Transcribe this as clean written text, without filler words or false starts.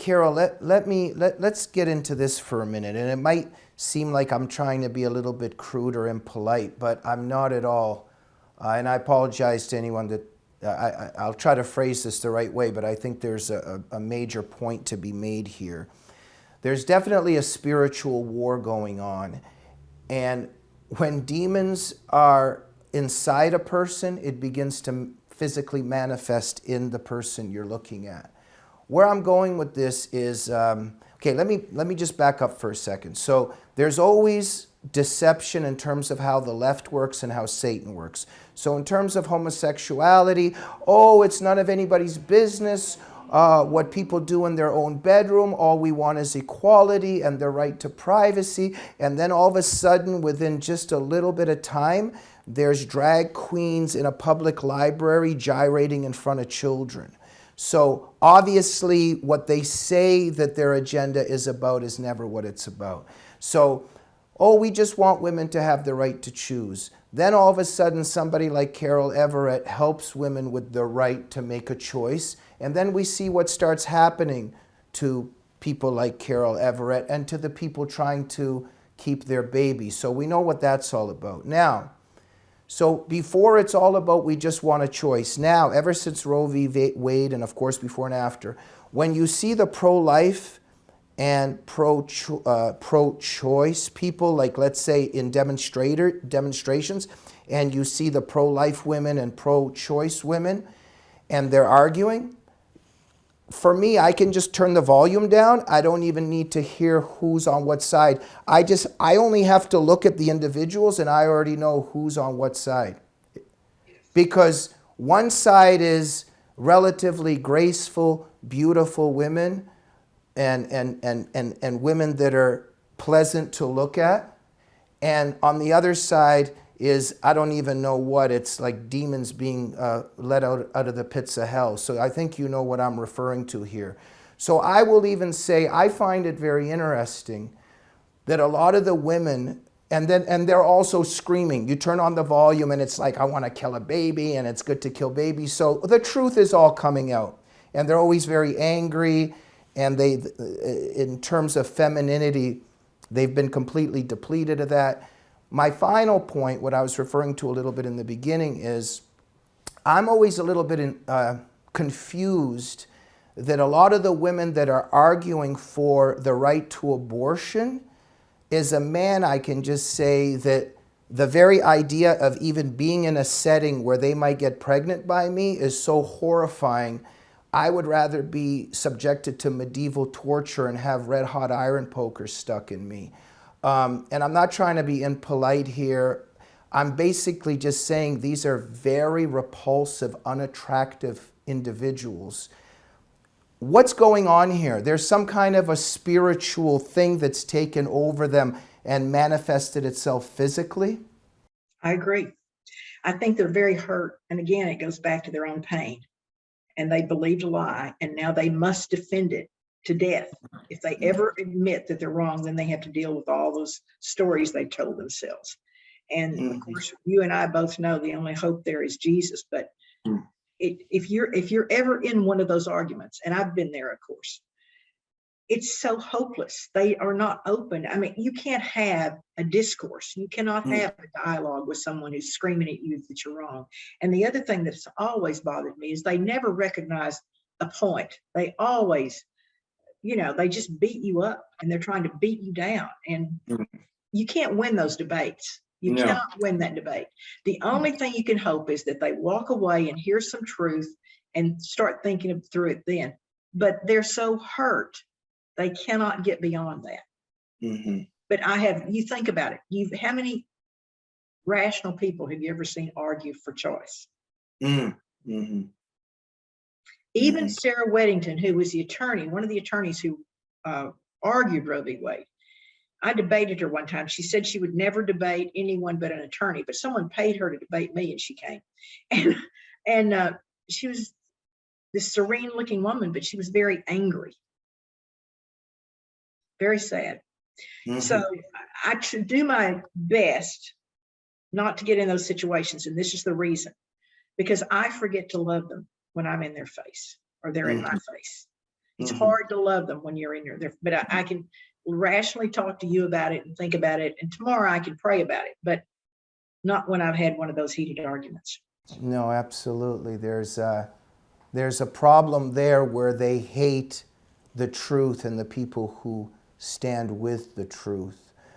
Carol, let's get into this for a minute. And it might seem like I'm trying to be a little bit crude or impolite, but I'm not at all. And I apologize to anyone that I'll try to phrase this the right way, but I think there's a major point to be made here. There's definitely a spiritual war going on. And when demons are inside a person, it begins to physically manifest in the person you're looking at. Where I'm going with this is, okay, let me just back up for a second. So there's always deception in terms of how the left works and how Satan works. So in terms of homosexuality, oh, it's none of anybody's business. What people do in their own bedroom, all we want is equality and the right to privacy. And then all of a sudden, within just a little bit of time, there's drag queens in a public library gyrating in front of children. So obviously what they say that their agenda is about is never what it's about. So, oh, we just want women to have the right to choose. Then all of a sudden somebody like Carol Everett helps women with the right to make a choice. And then we see what starts happening to people like Carol Everett and to the people trying to keep their babies. So we know what that's all about. Now, so before it's all about we just want a choice. Now, ever since Roe v. Wade, and of course before and after, when you see the pro-life and pro-choice people, like let's say in demonstrations, and you see the pro-life women and pro-choice women, and they're arguing, for me, I can just turn the volume down. I don't even need to hear who's on what side. I only have to look at the individuals and I already know who's on what side. Because one side is relatively graceful, beautiful women and women that are pleasant to look at. And on the other side is, I don't even know what, it's like demons being let out of the pits of hell. So I think you know what I'm referring to here. So I will even say, I find it very interesting that a lot of the women, and they're also screaming. You turn on the volume and it's like, I want to kill a baby and it's good to kill babies. So the truth is all coming out. And they're always very angry. And they, in terms of femininity, they've been completely depleted of that. My final point, what I was referring to a little bit in the beginning, is I'm always a little bit confused that a lot of the women that are arguing for the right to abortion, as a man, I can just say that the very idea of even being in a setting where they might get pregnant by me is so horrifying. I would rather be subjected to medieval torture and have red hot iron pokers stuck in me. And I'm not trying to be impolite here. I'm basically just saying these are very repulsive, unattractive individuals. What's going on here? There's some kind of a spiritual thing that's taken over them and manifested itself physically? I agree. I think they're very hurt. And again, it goes back to their own pain. And they believed a lie, and now they must defend it to death. If they ever admit that they're wrong, then they have to deal with all those stories they told themselves. And of course, you and I both know the only hope there is Jesus. But if you're ever in one of those arguments, and I've been there, of course, it's so hopeless. They are not open. I mean, you can't have a discourse. You cannot have a dialogue with someone who's screaming at you that you're wrong. And the other thing that's always bothered me is they never recognize a point. They always, they just beat you up and they're trying to beat you down. And you can't win those debates. You cannot win that debate. The only thing you can hope is that they walk away and hear some truth and start thinking through it then. But they're so hurt. They cannot get beyond that. But you think about it. How many rational people have you ever seen argue for choice? Even Sarah Weddington, who was the attorney, one of the attorneys who argued Roe v. Wade. I debated her one time. She said she would never debate anyone but an attorney, but someone paid her to debate me, and she came. And she was this serene-looking woman, but she was very angry. Very sad. So I should do my best not to get in those situations. And this is the reason, because I forget to love them when I'm in their face or they're in my face. It's hard to love them when you're in there. But I can rationally talk to you about it and think about it. And tomorrow I can pray about it, but not when I've had one of those heated arguments. No, absolutely. There's a problem there where they hate the truth and the people who stand with the truth.